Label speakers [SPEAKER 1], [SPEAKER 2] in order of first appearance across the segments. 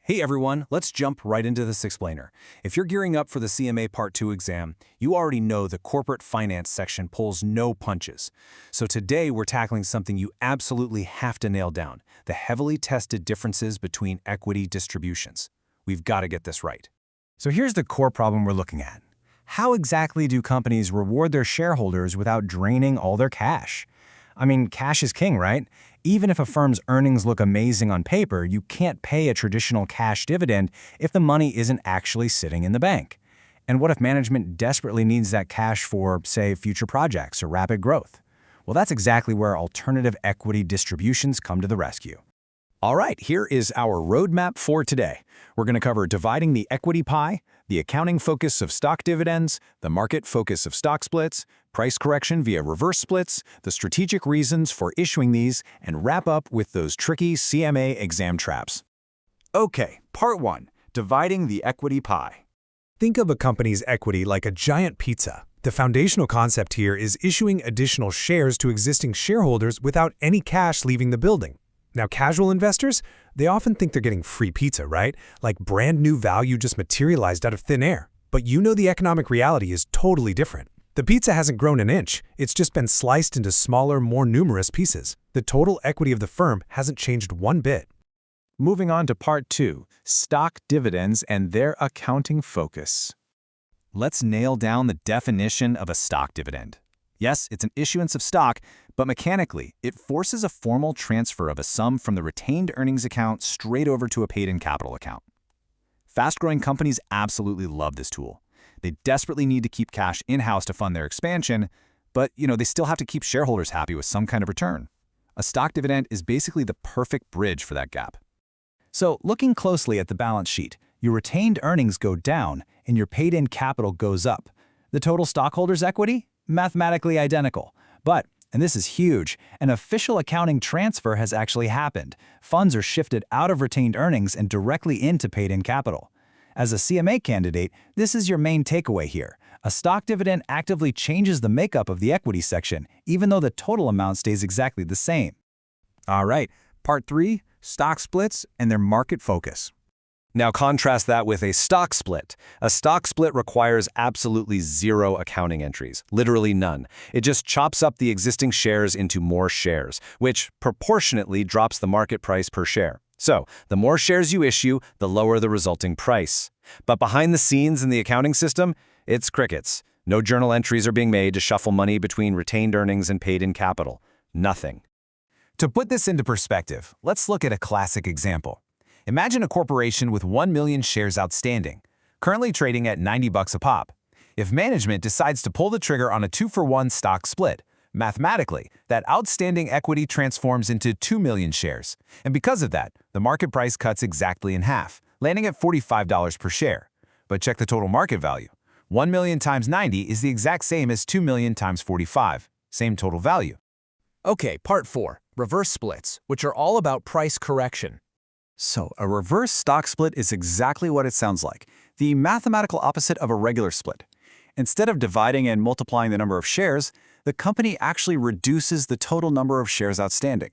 [SPEAKER 1] Hey everyone, let's jump right into this explainer. If you're gearing up for the CMA Part 2 exam, you already know the corporate finance section pulls no punches. So today we're tackling something you absolutely have to nail down, the heavily tested differences between equity distributions. We've got to get this right. So here's the core problem we're looking at. How exactly do companies reward their shareholders without draining all their cash? I mean, cash is king, right? Even if a firm's earnings look amazing on paper, you can't pay a traditional cash dividend if the money isn't actually sitting in the bank. And what if management desperately needs that cash for, say, future projects or rapid growth? Well, that's exactly where alternative equity distributions come to the rescue. All right, here is our roadmap for today. We're going to cover dividing the equity pie, the accounting focus of stock dividends, the market focus of stock splits, price correction via reverse splits, the strategic reasons for issuing these, and wrap up with those tricky CMA exam traps. Okay, part 1, dividing the equity pie.
[SPEAKER 2] Think of a company's equity like a giant pizza. The foundational concept here is issuing additional shares to existing shareholders without any cash leaving the building. Now, casual investors, they often think they're getting free pizza, right? Like brand new value just materialized out of thin air. But you know the economic reality is totally different. The pizza hasn't grown an inch. It's just been sliced into smaller, more numerous pieces. The total equity of the firm hasn't changed one bit.
[SPEAKER 1] Moving on to part 2, stock dividends and their accounting focus. Let's nail down the definition of a stock dividend. Yes, it's an issuance of stock, but mechanically, it forces a formal transfer of a sum from the retained earnings account straight over to a paid-in capital account. Fast-growing companies absolutely love this tool. They desperately need to keep cash in-house to fund their expansion, but they still have to keep shareholders happy with some kind of return. A stock dividend is basically the perfect bridge for that gap. So, looking closely at the balance sheet, your retained earnings go down and your paid-in capital goes up. The total stockholders' equity? Mathematically identical. But, and this is huge, an official accounting transfer has actually happened. Funds are shifted out of retained earnings and directly into paid-in capital. As a CMA candidate, this is your main takeaway here. A stock dividend actively changes the makeup of the equity section, even though the total amount stays exactly the same. All right, part 3, stock splits and their market focus. Now contrast that with a stock split. A stock split requires absolutely zero accounting entries, literally none. It just chops up the existing shares into more shares, which proportionately drops the market price per share. So, the more shares you issue, the lower the resulting price. But behind the scenes in the accounting system, it's crickets. No journal entries are being made to shuffle money between retained earnings and paid-in capital. Nothing. To put this into perspective, let's look at a classic example. Imagine a corporation with 1 million shares outstanding, currently trading at $90 a pop. If management decides to pull the trigger on a 2-for-1 stock split, mathematically, that outstanding equity transforms into 2 million shares. And because of that, the market price cuts exactly in half, landing at $45 per share. But check the total market value. 1 million times 90 is the exact same as 2 million times 45. Same total value.
[SPEAKER 3] Okay, part 4, reverse splits, which are all about price correction.
[SPEAKER 1] So, a reverse stock split is exactly what it sounds like, the mathematical opposite of a regular split. Instead of dividing and multiplying the number of shares, the company actually reduces the total number of shares outstanding.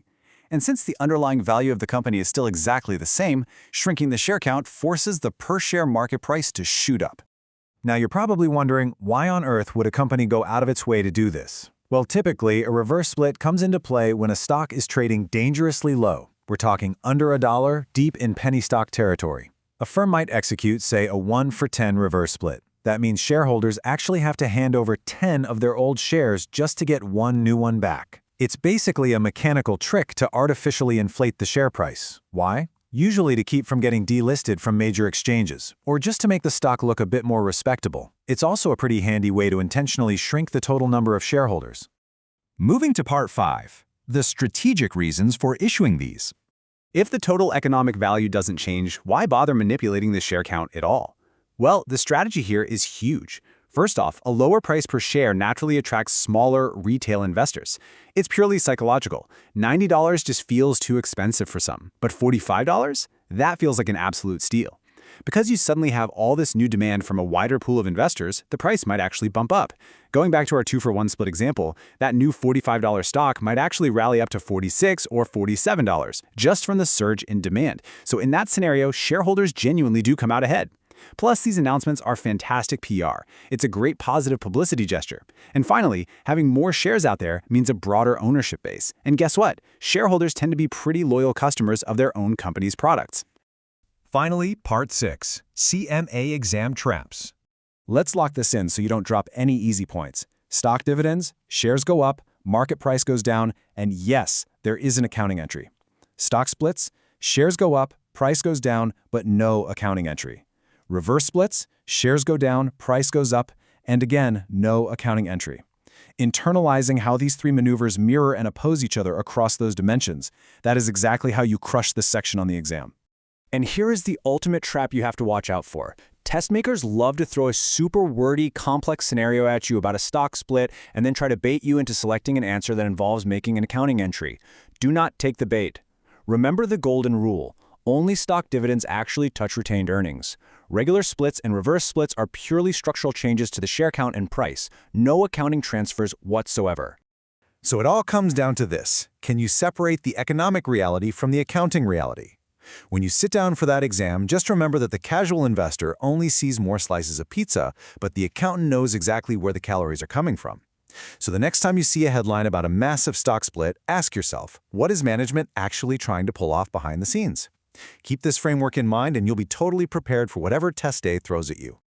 [SPEAKER 1] And since the underlying value of the company is still exactly the same, shrinking the share count forces the per-share market price to shoot up. Now, you're probably wondering, why on earth would a company go out of its way to do this? Well, typically, a reverse split comes into play when a stock is trading dangerously low. We're talking under $1, deep in penny stock territory. A firm might execute, say, a 1-for-10 reverse split. That means shareholders actually have to hand over 10 of their old shares just to get one new one back. It's basically a mechanical trick to artificially inflate the share price. Why? Usually to keep from getting delisted from major exchanges, or just to make the stock look a bit more respectable. It's also a pretty handy way to intentionally shrink the total number of shareholders. Moving to part 5. The strategic reasons for issuing these. If the total economic value doesn't change, why bother manipulating the share count at all? Well, the strategy here is huge. First off, a lower price per share naturally attracts smaller retail investors. It's purely psychological. $90 just feels too expensive for some, but $45? That feels like an absolute steal. Because you suddenly have all this new demand from a wider pool of investors, the price might actually bump up. Going back to our 2-for-1 split example, that new $45 stock might actually rally up to $46 or $47 just from the surge in demand. So in that scenario, shareholders genuinely do come out ahead. Plus, these announcements are fantastic PR. It's a great positive publicity gesture. And finally, having more shares out there means a broader ownership base. And guess what? Shareholders tend to be pretty loyal customers of their own company's products.
[SPEAKER 4] Finally, Part 6, CMA Exam Traps.
[SPEAKER 1] Let's lock this in so you don't drop any easy points. Stock dividends, shares go up, market price goes down, and yes, there is an accounting entry. Stock splits, shares go up, price goes down, but no accounting entry. Reverse splits, shares go down, price goes up, and again, no accounting entry. Internalizing how these three maneuvers mirror and oppose each other across those dimensions, that is exactly how you crush this section on the exam.
[SPEAKER 3] And here is the ultimate trap you have to watch out for. Test makers love to throw a super wordy, complex scenario at you about a stock split and then try to bait you into selecting an answer that involves making an accounting entry. Do not take the bait. Remember the golden rule. Only stock dividends actually touch retained earnings. Regular splits and reverse splits are purely structural changes to the share count and price. No accounting transfers whatsoever.
[SPEAKER 1] So it all comes down to this. Can you separate the economic reality from the accounting reality? When you sit down for that exam, just remember that the casual investor only sees more slices of pizza, but the accountant knows exactly where the calories are coming from. So the next time you see a headline about a massive stock split, ask yourself, what is management actually trying to pull off behind the scenes? Keep this framework in mind and you'll be totally prepared for whatever test day throws at you.